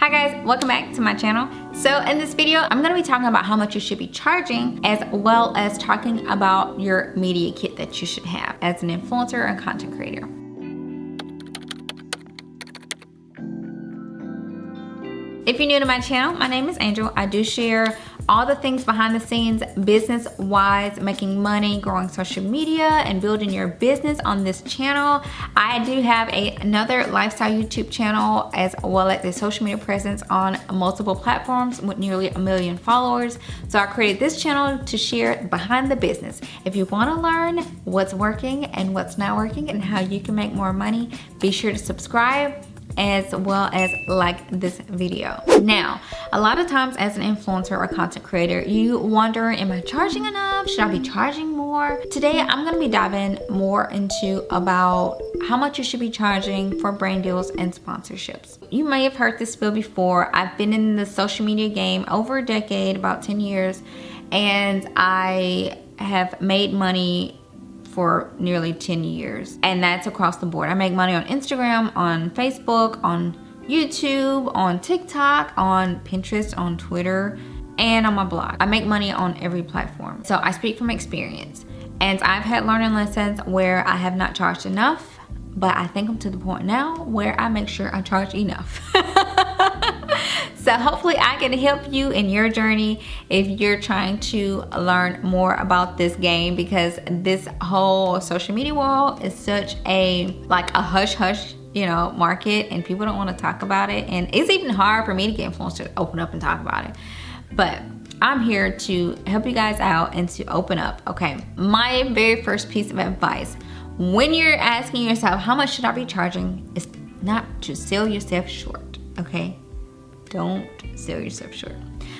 Hi guys, welcome back to my channel. So in this video, I'm gonna be talking about how much you should be charging, as well as talking about your media kit that you should have as an influencer and content creator. If you're new to my channel, my name is Angel. I do share all the things behind the scenes, business-wise, making money, growing social media, and building your business on this channel. I do have another lifestyle YouTube channel, as well as a social media presence on multiple platforms with nearly 1 million followers. So I created this channel to share behind the business. If you want to learn what's working and what's not working and how you can make more money, be sure to subscribe, as well as like this video. Now, a lot of times as an influencer or content creator, you wonder, am I charging enough? Should I be charging more? Today, I'm gonna be diving more into about how much you should be charging for brand deals and sponsorships. You may have heard this spiel before. I've been in the social media game over a decade, about 10 years, and I have made money for nearly 10 years, and that's across the board. I make money on Instagram, on Facebook, on YouTube, on TikTok, on Pinterest, on Twitter, and on my blog. I make money on every platform. So I speak from experience, and I've had learning lessons where I have not charged enough, but I think I'm to the point now where I make sure I charge enough. So hopefully I can help you in your journey if you're trying to learn more about this game, because this whole social media world is such a hush-hush, market, and people don't want to talk about it. And it's even hard for me to get influencers to open up and talk about it. But I'm here to help you guys out and to open up. Okay, my very first piece of advice when you're asking yourself, how much should I be charging, is not to sell yourself short, okay? Don't sell yourself short.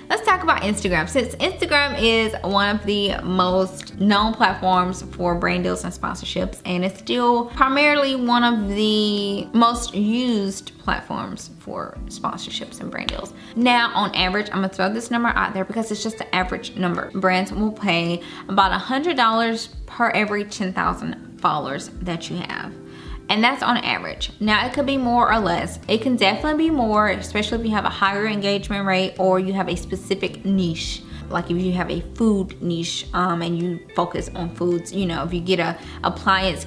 Let's talk about Instagram. Since Instagram is one of the most known platforms for brand deals and sponsorships, and it's still primarily one of the most used platforms for sponsorships and brand deals. Now, on average, I'm gonna throw this number out there because it's just the average number. Brands will pay about $100 per every 10,000 followers that you have. And that's on average. Now, it could be more or less. It can definitely be more, especially if you have a higher engagement rate or you have a specific niche. Like if you have a food niche and you focus on foods, if you get a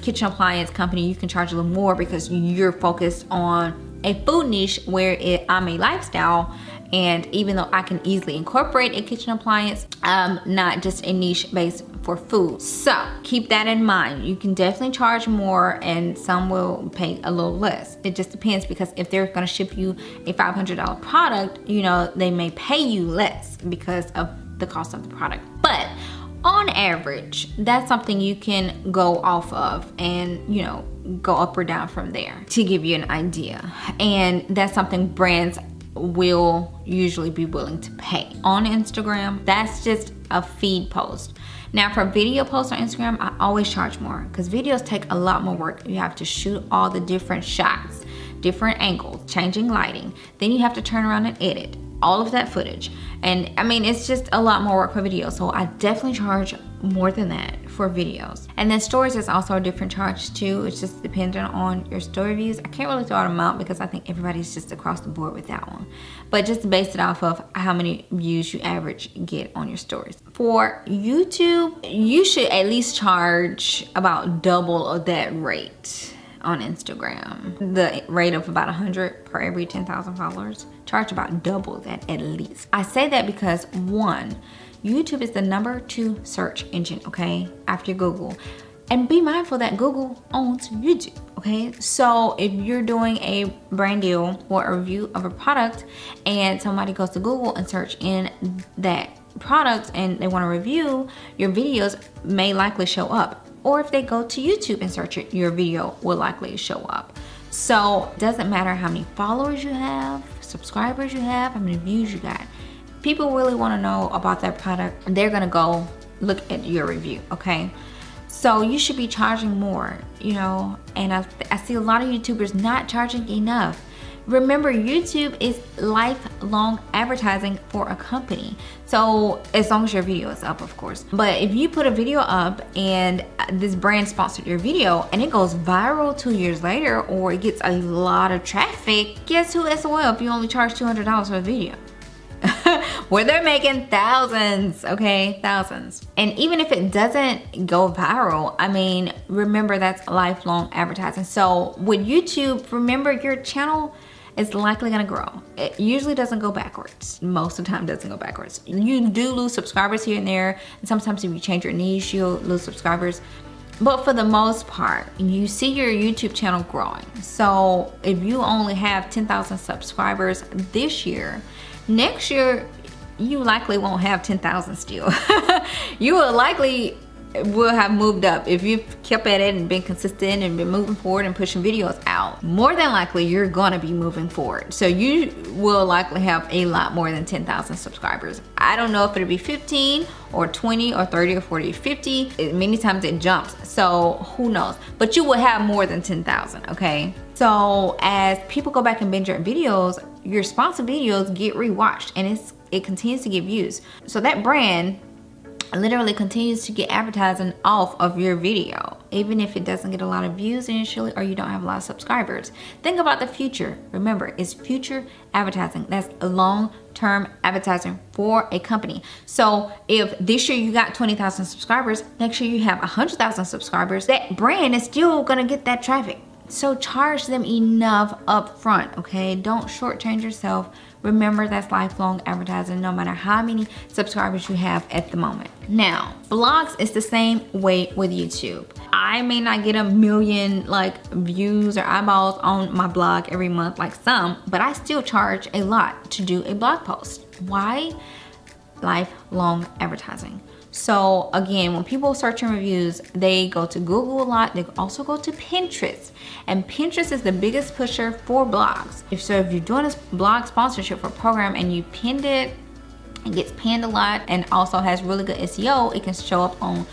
kitchen appliance company, you can charge a little more because you're focused on a food niche where I'm a lifestyle. And even though I can easily incorporate a kitchen appliance, not just a niche based for food. So keep that in mind. You can definitely charge more, and some will pay a little less. It just depends, because if they're gonna ship you a $500 product, they may pay you less because of the cost of the product. But on average, that's something you can go off of and, go up or down from there to give you an idea. And that's something brands will usually be willing to pay. On Instagram, that's just a feed post. Now, for video posts on Instagram, I always charge more because videos take a lot more work. You have to shoot all the different shots, different angles, changing lighting. Then you have to turn around and edit all of that footage. And I mean, it's just a lot more work for video. So I definitely charge more than that for videos. And then stories is also a different charge too. It's just dependent on your story views. I can't really throw out an amount because I think everybody's just across the board with that one. But just base it off of how many views you average get on your stories. For YouTube, you should at least charge about double of that rate on Instagram. The rate of about 100 per every 10,000 followers. Charge about double that at least. I say that because, one, YouTube is the #2 search engine, okay, after Google. And be mindful that Google owns YouTube, okay? So if you're doing a brand deal or a review of a product and somebody goes to Google and search in that product and they want to review, your videos may likely show up. Or if they go to YouTube and search it, your video will likely show up. So it doesn't matter how many followers you have, subscribers you have, how many views you got. People really want to know about that product. They're gonna go look at your review, okay? So you should be charging more, and I see a lot of YouTubers not charging enough. Remember, YouTube is lifelong advertising for a company. So as long as your video is up, of course. But if you put a video up and this brand sponsored your video and it goes viral 2 years later, or it gets a lot of traffic, guess who SOL if you only charge $200 for a video? Where they're making thousands, okay? Thousands. And even if it doesn't go viral, I mean, remember that's lifelong advertising. So with YouTube, remember your channel is likely gonna grow. It usually doesn't go backwards. Most of the time doesn't go backwards. You do lose subscribers here and there. And sometimes if you change your niche, you'll lose subscribers. But for the most part, you see your YouTube channel growing. So if you only have 10,000 subscribers this year, next year, you likely won't have 10,000 still. You will likely have moved up. If you've kept at it and been consistent and been moving forward and pushing videos out, more than likely you're gonna be moving forward. So you will likely have a lot more than 10,000 subscribers. I don't know if it'll be 15 or 20 or 30 or 40 or 50. Many times it jumps, so who knows? But you will have more than 10,000, okay? So as people go back and binge your videos, your sponsored videos get rewatched and it continues to get views. So that brand literally continues to get advertising off of your video, even if it doesn't get a lot of views initially or you don't have a lot of subscribers. Think about the future. Remember, it's future advertising. That's long-term advertising for a company. So if this year you got 20,000 subscribers, next year you have 100,000 subscribers, that brand is still gonna get that traffic. So charge them enough up front, okay? Don't shortchange yourself. Remember, that's lifelong advertising no matter how many subscribers you have at the moment. Now, blogs is the same way with YouTube. I may not get a million views or eyeballs on my blog every month like some, but I still charge a lot to do a blog post. Why? Lifelong advertising. So again, when people search and reviews, they go to Google a lot. They also go to Pinterest, and Pinterest is the biggest pusher for blogs. If you're doing a blog sponsorship for a program and you pinned it, it gets pinned a lot and also has really good SEO, it can show up on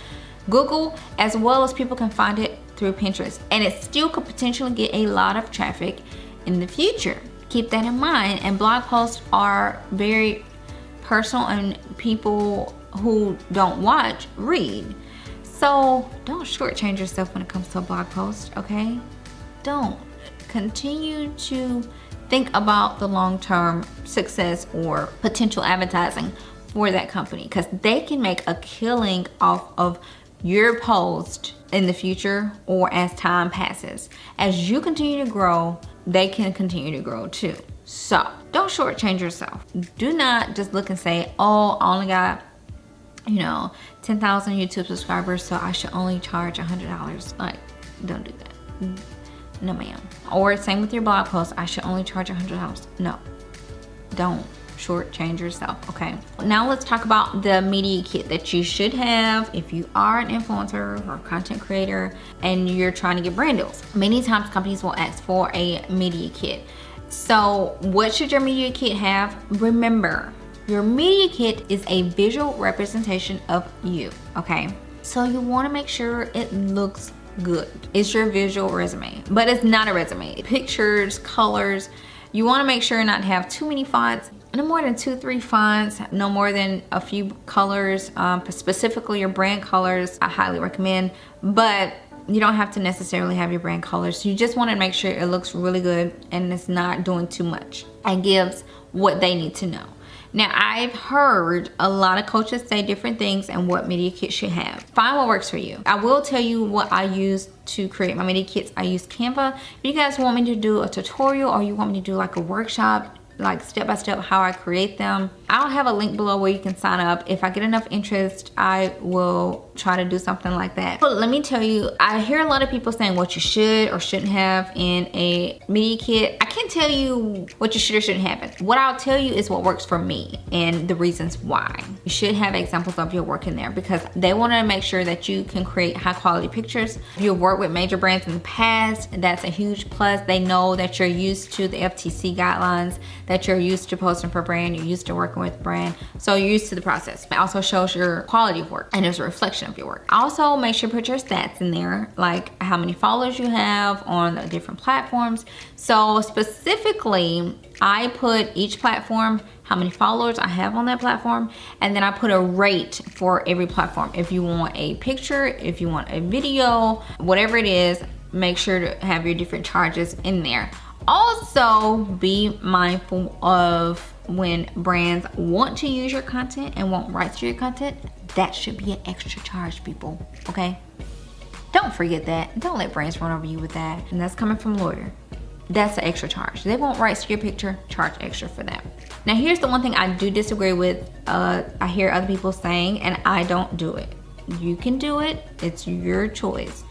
Google as well as people can find it through Pinterest, and it still could potentially get a lot of traffic in the future. Keep that in mind. And blog posts are very personal, and people who don't watch read. So don't shortchange yourself when it comes to a blog post, okay? Don't. Continue to think about the long-term success or potential advertising for that company, because they can make a killing off of your post in the future or as time passes. As you continue to grow, they can continue to grow too. So don't shortchange yourself. Do not just look and say, oh, I only got 10,000 YouTube subscribers, so I should only charge $100. Don't do that. No, ma'am. Or same with your blog post, I should only charge $100. No, don't shortchange yourself, okay? Now let's talk about the media kit that you should have if you are an influencer or content creator and you're trying to get brand deals. Many times companies will ask for a media kit. So what should your media kit have? Remember, your media kit is a visual representation of you, okay? So you wanna make sure it looks good. It's your visual resume, but it's not a resume. Pictures, colors, you wanna make sure not to have too many fonts, no more than 2-3 fonts, no more than a few colors, specifically your brand colors, I highly recommend, but you don't have to necessarily have your brand colors. You just wanna make sure it looks really good and it's not doing too much and gives what they need to know. Now, I've heard a lot of coaches say different things and what media kit should have. Find what works for you. I will tell you what I use to create my media kits. I use Canva. If you guys want me to do a tutorial or you want me to do like a workshop, like step-by-step how I create them, I'll have a link below where you can sign up. If I get enough interest, I will try to do something like that. But let me tell you, I hear a lot of people saying what you should or shouldn't have in a media kit. I can't tell you what you should or shouldn't have. What I'll tell you is what works for me and the reasons why. You should have examples of your work in there because they want to make sure that you can create high quality pictures. If you've worked with major brands in the past, that's a huge plus. They know that you're used to the FTC guidelines, that you're used to posting for brand, you're used to working with brand, so you're used to the process. It also shows your quality of work and there's a reflection of your work. Also, make sure you put your stats in there, like how many followers you have on the different platforms. So specifically, I put each platform, how many followers I have on that platform, and then I put a rate for every platform. If you want a picture, if you want a video, whatever it is, make sure to have your different charges in there. Also, be mindful of when brands want to use your content and want rights to your content. That should be an extra charge, people, okay? Don't forget that. Don't let brands run over you with that. And that's coming from Lawyer. That's an extra charge. They want rights to your picture, charge extra for that. Now, here's the one thing I do disagree with. I hear other people saying, and I don't do it. You can do it. It's your choice.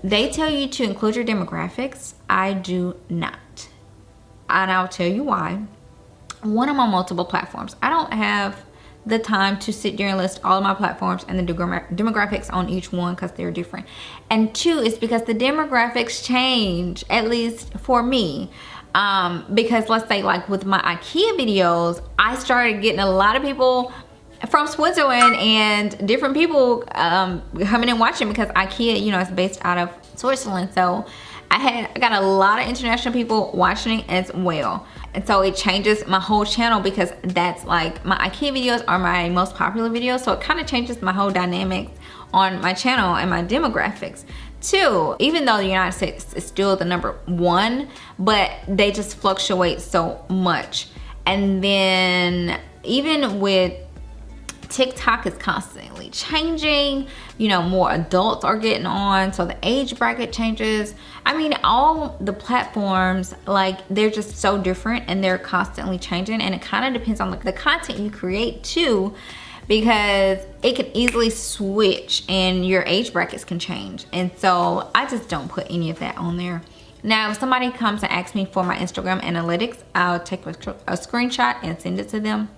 They tell you to include your demographics. I do not. And I'll tell you why. One, I'm on multiple platforms. I don't have the time to sit there and list all of my platforms and the demographics on each one because they're different. And two, is because the demographics change, at least for me. Because let's say like with my IKEA videos, I started getting a lot of people from Switzerland and different people coming and watching because IKEA, you know, is based out of Switzerland. So I got a lot of international people watching as well. And so it changes my whole channel because that's like my IKEA videos are my most popular videos. So it kind of changes my whole dynamics on my channel and my demographics. Two, even though the United States is still the #1, but they just fluctuate so much. And then even with TikTok is constantly changing, you know, more adults are getting on, so the age bracket changes. I mean, all the platforms, like, they're just so different and they're constantly changing, and it kind of depends on the content you create too, because it can easily switch and your age brackets can change. And so I just don't put any of that on there. Now, if somebody comes and asks me for my Instagram analytics, I'll take a screenshot and send it to them.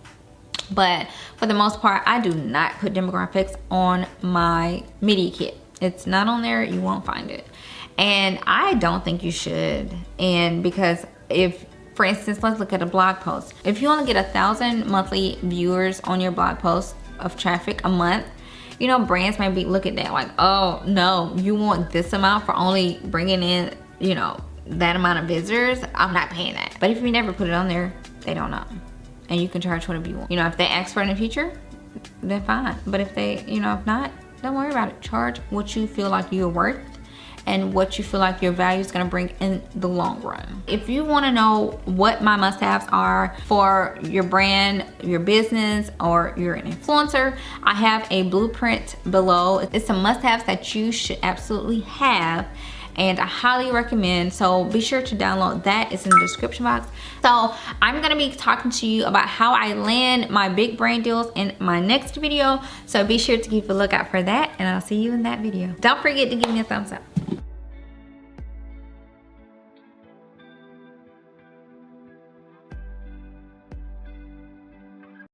But for the most part, I do not put demographics on my media kit. It's not on there, you won't find it. And I don't think you should. And because if, for instance, let's look at a blog post. If you only get 1,000 monthly viewers on your blog post of traffic a month, you know, brands may look at that like, oh no, you want this amount for only bringing in, you know, that amount of visitors? I'm not paying that. But if you never put it on there, they don't know. And you can charge whatever you want. You know, if they ask for it in the future, then fine. But if they, you know, if not, don't worry about it. Charge what you feel like you're worth and what you feel like your value is gonna bring in the long run. If you wanna know what my must-haves are for your brand, your business, or you're an influencer, I have a blueprint below. It's some must-haves that you should absolutely have, and I highly recommend, so be sure to download that. It's in the description box. So I'm gonna be talking to you about how I land my big brand deals in my next video, so be sure to keep a lookout for that, and I'll see you in that video. Don't forget to give me a thumbs up.